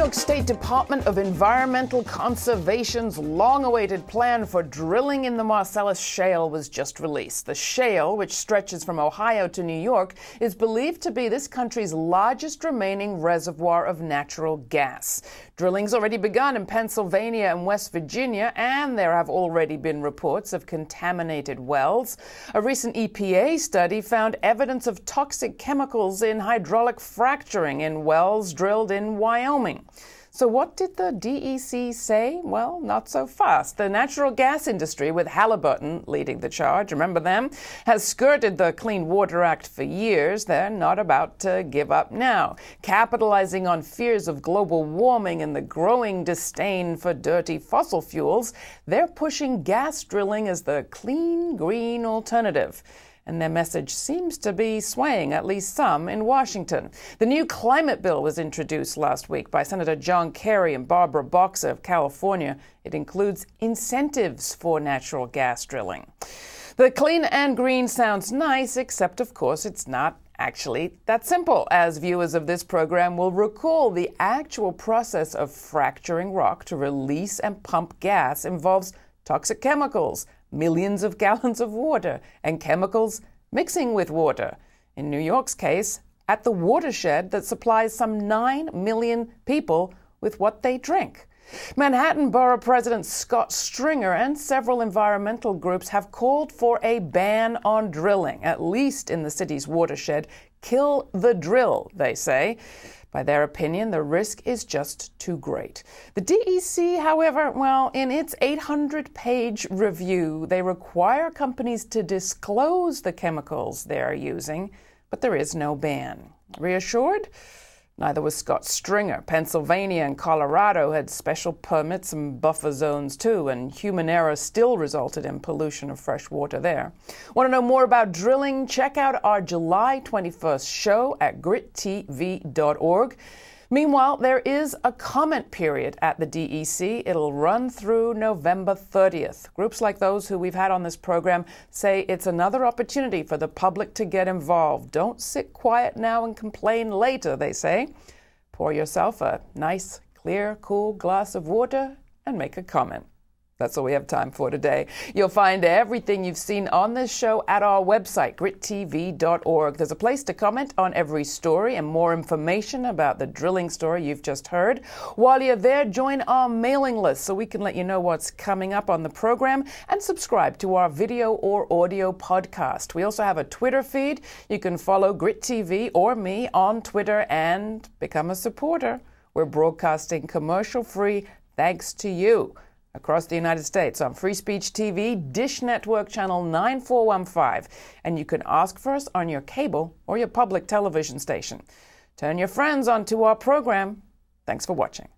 York State Department of Environmental Conservation's long-awaited plan for drilling in the Marcellus Shale was just released. The shale, which stretches from Ohio to New York, is believed to be this country's largest remaining reservoir of natural gas. Drilling's already begun in Pennsylvania and West Virginia, and there have already been reports of contaminated wells. A recent EPA study found evidence of toxic chemicals in hydraulic fracturing in wells drilled in Wyoming. So what did the DEC say? Well, not so fast. The natural gas industry, with Halliburton leading the charge, remember them, has skirted the Clean Water Act for years. They're not about to give up now. Capitalizing on fears of global warming and the growing disdain for dirty fossil fuels, they're pushing gas drilling as the clean, green alternative. And their message seems to be swaying at least some in Washington. The new climate bill was introduced last week by Senator John Kerry and Barbara Boxer of California. It includes incentives for natural gas drilling. The clean and green sounds nice, except, of course, it's not actually that simple. As viewers of this program will recall, the actual process of fracturing rock to release and pump gas involves toxic chemicals, millions of gallons of water, and chemicals mixing with water. In New York's case, at the watershed that supplies some 9 million people with what they drink. Manhattan Borough President Scott Stringer and several environmental groups have called for a ban on drilling, at least in the city's watershed. Kill the drill, they say. By their opinion, the risk is just too great. The DEC, however, well, in its 800-page review, they require companies to disclose the chemicals they're using, but there is no ban. Reassured? Neither was Scott Stringer. Pennsylvania and Colorado had special permits and buffer zones too, and human error still resulted in pollution of fresh water there. Want to know more about drilling? Check out our July 21st show at GRITtv.org. Meanwhile, there is a comment period at the DEC. It'll run through November 30th. Groups like those who we've had on this program say it's another opportunity for the public to get involved. Don't sit quiet now and complain later, they say. Pour yourself a nice, clear, cool glass of water and make a comment. That's all we have time for today. You'll find everything you've seen on this show at our website, GRITtv.org. There's a place to comment on every story and more information about the drilling story you've just heard. While you're there, join our mailing list so we can let you know what's coming up on the program, and subscribe to our video or audio podcast. We also have a Twitter feed. You can follow GRITtv or me on Twitter and become a supporter. We're broadcasting commercial-free thanks to you across the United States on Free Speech TV, Dish Network Channel 9415, and you can ask for us on your cable or your public television station. Turn your friends onto our program. Thanks for watching.